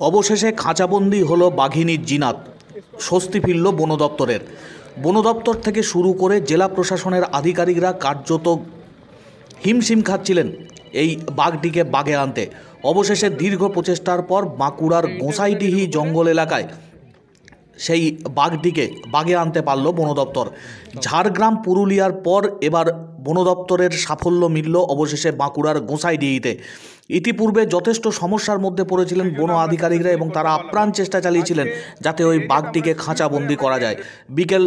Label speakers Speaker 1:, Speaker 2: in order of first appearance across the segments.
Speaker 1: অবশেষে খাঁচাবন্দি হলো বাঘিনীর জিনাত। স্বস্তি ফিরল বন দপ্তরের। বন দপ্তর থেকে শুরু করে জেলা প্রশাসনের আধিকারিকরা কার্যত হিমশিম খাচ্ছিলেন এই বাঘটিকে বাগে আনতে। অবশেষে দীর্ঘ প্রচেষ্টার পর বাঁকুড়ার গোসাইডিহি জঙ্গল এলাকায় সেই বাঘটিকে বাগে আনতে পারল বন দপ্তর। ঝাড়গ্রাম পুরুলিয়ার পর এবার বন দপ্তরের সাফল্য মিলল অবশেষে বাঁকুড়ার গোসাইডিহিতে। ইতিপূর্বে যথেষ্ট সমস্যার মধ্যে পড়েছিলেন বন আধিকারিকরা এবং তারা আপ্রাণ চেষ্টা চালিয়েছিলেন যাতে ওই বাঘটিকে খাঁচাবন্দি করা যায়। বিকেল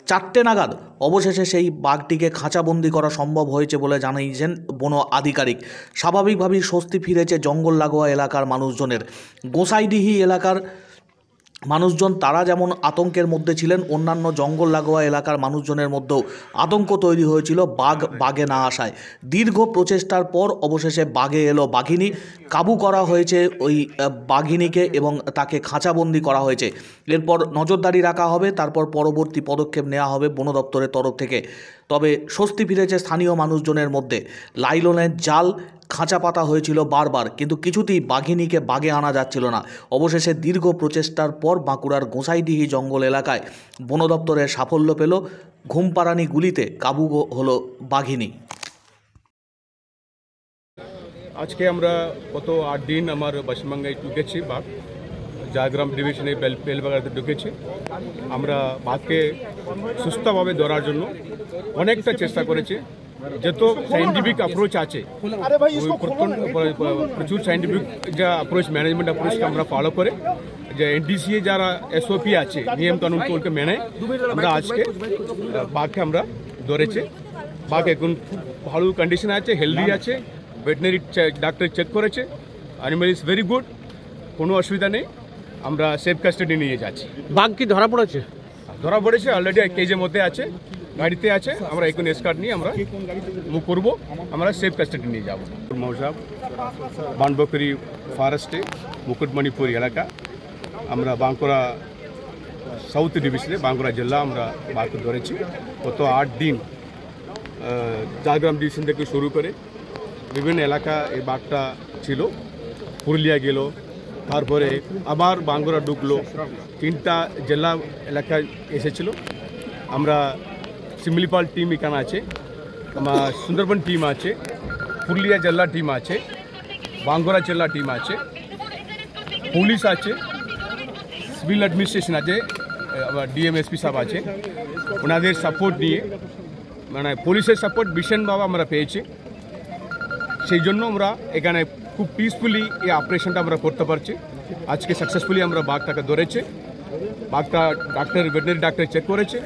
Speaker 1: 4টে নাগাদ অবশেষে সেই বাঘটিকে খাঁচাবন্দি করা সম্ভব হয়েছে বলে জানিয়েছেন বন আধিকারিক। স্বাভাবিকভাবেই স্বস্তি ফিরেছে জঙ্গল লাগোয়া এলাকার মানুষজনের। গোসাইডিহি এলাকার মানুষজন তারা যেমন আতঙ্কের মধ্যে ছিলেন, অন্যান্য জঙ্গল লাগোয়া এলাকার মানুষজনের মধ্যেও আতঙ্ক তৈরি হয়েছিল বাঘে না আসায়। দীর্ঘ প্রচেষ্টার পর অবশেষে বাঘে এলো বাঘিনী। কাবু করা হয়েছে ওই বাঘিনীকে এবং তাকে খাঁচাবন্দি করা হয়েছে। এরপর নজরদারি রাখা হবে, তারপর পরবর্তী পদক্ষেপ নেওয়া হবে বন দপ্তরের তরফ থেকে। তবে স্বস্তি ফিরেছে স্থানীয় মানুষজনের মধ্যে। লাইলনের জাল খাঁচা পাতা হয়েছিল বারবার, কিন্তু কিছুতেই বাঘিনীকে বাগে আনা যাচ্ছিল না। অবশেষে দীর্ঘ প্রচেষ্টার পর বাঁকুড়ার গোসাইডিহি জঙ্গল এলাকায় বন দপ্তরের সাফল্য পেল। ঘুমপাড়ানি গুলিতে কাবু হলো বাঘিনী।
Speaker 2: আজকে আমরা গত 8 দিন আমার পশ্চিমবঙ্গে ঢুকেছি বাঘ। ঝাড়গ্রাম ডিভিশনে বেলবাগাতে ঢুকেছি। আমরা বাঘকে সুস্থভাবে ধরার জন্য অনেকটা চেষ্টা করেছি। যত সাইন্টিফিক অ্যাপ্রোচ আছে, প্রচুর সাইন্টিফিক যা অ্যাপ্রোচ, ম্যানেজমেন্ট অ্যাপ্রোচকে আমরা ফলো করে, যে এনডিসিএ যারা এসওপি আছে, নিয়ম কানুনকে মেনে আমরা আজকে বাঘকে আমরা ধরেছি। বাঘ এখন ভালো কন্ডিশন আছে, হেলদি আছে। ভেটেনারি ডাক্তার চেক করেছে, অ্যানিমাল ইজ ভেরি গুড, কোনো অসুবিধা নেই। আমরা সেফ কাস্টাডি নিয়ে যাচ্ছি।
Speaker 3: বাঘ কি ধরা পড়েছে?
Speaker 2: ধরা পড়েছে, অলরেডি 1 কেজির মধ্যে আছে, গাড়িতে আছে। আমরা এখন এসকার্ট নিয়ে আমরা মুভ করবো, আমরা সেফ কাস্টাডি নিয়ে যাবো। মৌসাব বানবকরি ফরেস্টে মুকুটমণিপুর এলাকা, আমরা বাঁকুড়া সাউথ ডিভিশনে বাঁকুড়া জেলা আমরা বাঘকে ধরেছি। গত 8 দিন ঝাড়গ্রাম ডিভিশন থেকে শুরু করে বিভিন্ন এলাকা এই বাঘটা ছিল। পুরুলিয়া গেল, তারপরে আবার বাঁকুড়া ঢুকলো, 3টা জেলা এলাকায় এসেছিল। আমরা শিমলিপাল টিম এখানে আছে, আমার সুন্দরবন টিম আছে, পুরুলিয়া জেলা টিম আছে, বাঁকুড়া জেলা টিম আছে, পুলিশ আছে, সিভিল অ্যাডমিনিস্ট্রেশন আছে, আবার ডিএমএসপি সাহেব আছে। ওনাদের সাপোর্ট নিয়ে, মানে পুলিশের সাপোর্ট ভীষণভাবে আমরা পেয়েছি। সেই জন্য আমরা এখানে খুব পিসফুলি এই অপারেশনটা আমরা করতে পারছি। আজকে সাকসেসফুলি আমরা বাঘটাকে ধরেছি। বাঘটা ভেটেনারি ডাক্তার চেক করেছে,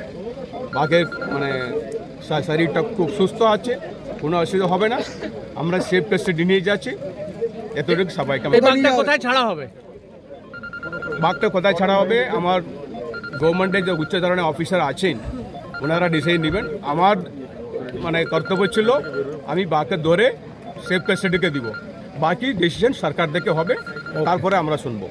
Speaker 2: বাঘের মানে শরীরটা খুব সুস্থ আছে, কোনো অসুবিধা হবে না। আমরা সেফ কাস্টাডি নিয়ে যাচ্ছি, এতটুকু সবাইকে।
Speaker 3: বাঘটা কোথায় ছাড়া হবে?
Speaker 2: বাঘটা কোথায় ছাড়া হবে আমার গভর্নমেন্টের যে উচ্চ ধরনের অফিসার আছেন ওনারা ডিসিশন নেবেন। আমার মানে কর্তব্য ছিল আমি বাঘকে ধরে সেফ কাস্টাডিকে দিব, বাকি ডিসিশন সরকার থেকে হবে, তারপরে আমরা শুনবো।